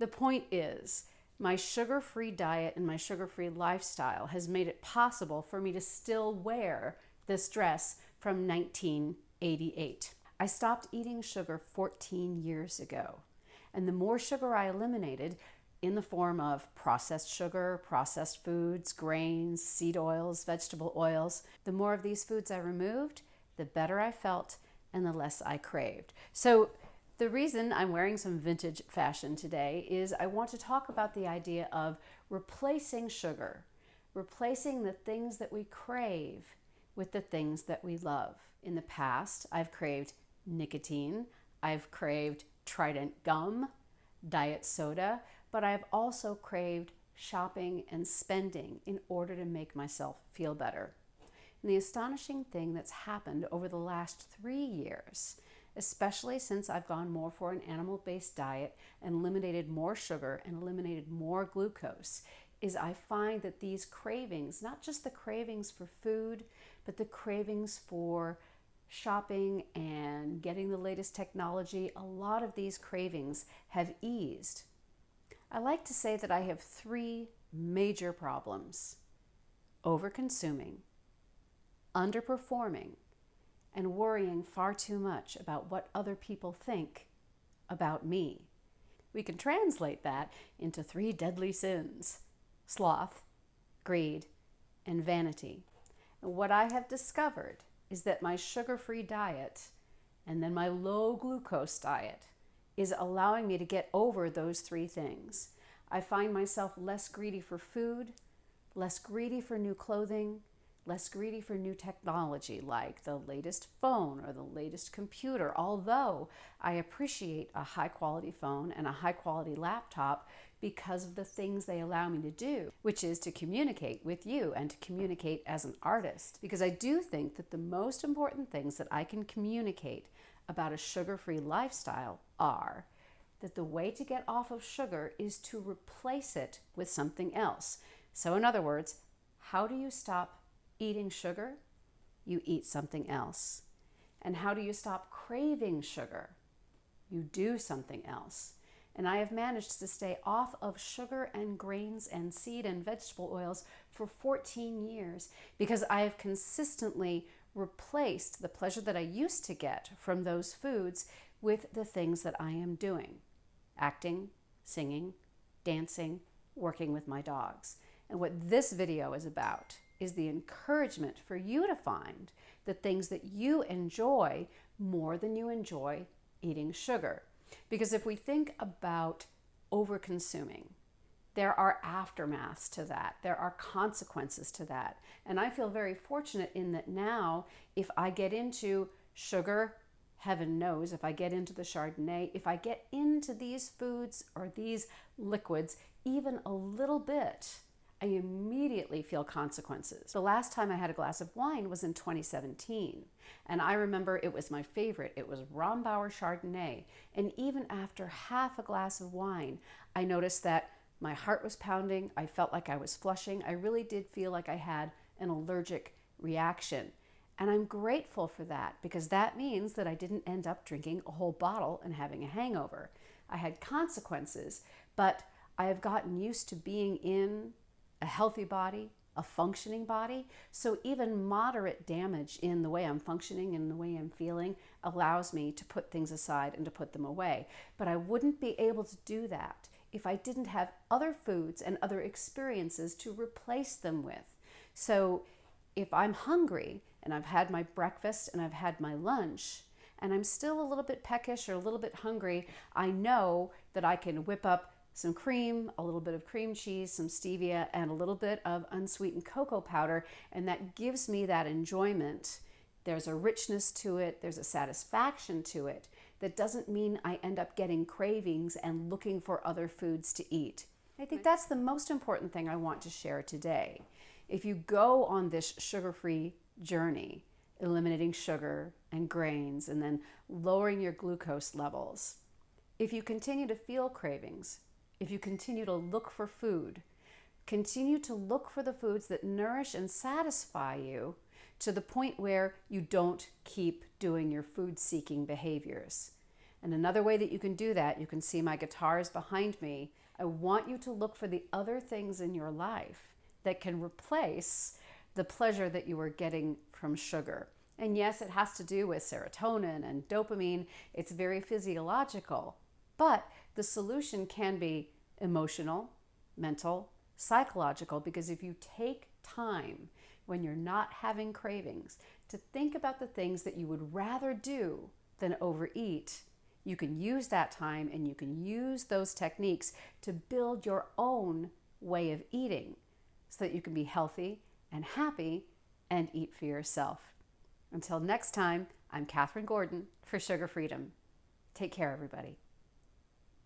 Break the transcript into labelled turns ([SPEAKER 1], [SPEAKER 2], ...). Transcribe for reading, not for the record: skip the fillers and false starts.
[SPEAKER 1] The point is, my sugar-free diet and my sugar-free lifestyle has made it possible for me to still wear this dress from 1988. I stopped eating sugar 14 years ago. And the more sugar I eliminated in the form of processed sugar, processed foods, grains, seed oils, vegetable oils, the more of these foods I removed, the better I felt and the less I craved. So the reason I'm wearing some vintage fashion today is I want to talk about the idea of replacing sugar, replacing the things that we crave with the things that we love. In the past, I've craved nicotine, I've craved Trident gum, diet soda, but I've also craved shopping and spending in order to make myself feel better. And the astonishing thing that's happened over the last 3 years, especially since I've gone more for an animal-based diet and eliminated more sugar and eliminated more glucose, is I find that these cravings, not just the cravings for food, but the cravings for shopping and getting the latest technology, a lot of these cravings have eased. I like to say that I have 3 major problems: over-consuming, underperforming, and worrying far too much about what other people think about me. We can translate that into 3 deadly sins: sloth, greed, and vanity. And what I have discovered is that my sugar-free diet and then my low glucose diet is allowing me to get over those 3 things. I find myself less greedy for food, less greedy for new clothing, less greedy for new technology like the latest phone or the latest computer, although I appreciate a high-quality phone and a high-quality laptop because of the things they allow me to do, which is to communicate with you and to communicate as an artist. Because I do think that the most important things that I can communicate about a sugar-free lifestyle are that the way to get off of sugar is to replace it with something else. So in other words, how do you stop eating sugar? You eat something else. And how do you stop craving sugar? You do something else. And I have managed to stay off of sugar and grains and seed and vegetable oils for 14 years because I have consistently replaced the pleasure that I used to get from those foods with the things that I am doing: acting, singing, dancing, working with my dogs. And what this video is about is the encouragement for you to find the things that you enjoy more than you enjoy eating sugar. Because if we think about over-consuming, there are aftermaths to that. There are consequences to that. And I feel very fortunate in that now, if I get into sugar, heaven knows, if I get into the Chardonnay, if I get into these foods or these liquids even a little bit, I immediately feel consequences. The last time I had a glass of wine was in 2017. And I remember it was my favorite. It was Rombauer Chardonnay. And even after half a glass of wine, I noticed that my heart was pounding. I felt like I was flushing. I really did feel like I had an allergic reaction. And I'm grateful for that because that means that I didn't end up drinking a whole bottle and having a hangover. I had consequences, but I have gotten used to being in a healthy body, a functioning body. So even moderate damage in the way I'm functioning and the way I'm feeling allows me to put things aside and to put them away. But I wouldn't be able to do that if I didn't have other foods and other experiences to replace them with. So if I'm hungry and I've had my breakfast and I've had my lunch and I'm still a little bit peckish or a little bit hungry, I know that I can whip up some cream, a little bit of cream cheese, some stevia, and a little bit of unsweetened cocoa powder, and that gives me that enjoyment. There's a richness to it, there's a satisfaction to it that doesn't mean I end up getting cravings and looking for other foods to eat. I think that's the most important thing I want to share today. If you go on this sugar-free journey, eliminating sugar and grains and then lowering your glucose levels, if you continue to feel cravings, if you continue to look for food, continue to look for the foods that nourish and satisfy you to the point where you don't keep doing your food-seeking behaviors. And another way that you can do that, you can see my guitars behind me. I want you to look for the other things in your life that can replace the pleasure that you are getting from sugar. And yes, it has to do with serotonin and dopamine. It's very physiological, but the solution can be emotional, mental, psychological, because if you take time when you're not having cravings to think about the things that you would rather do than overeat, you can use that time and you can use those techniques to build your own way of eating so that you can be healthy and happy and eat for yourself. Until next time, I'm Catherine Gordon for Sugar Freedom. Take care, everybody.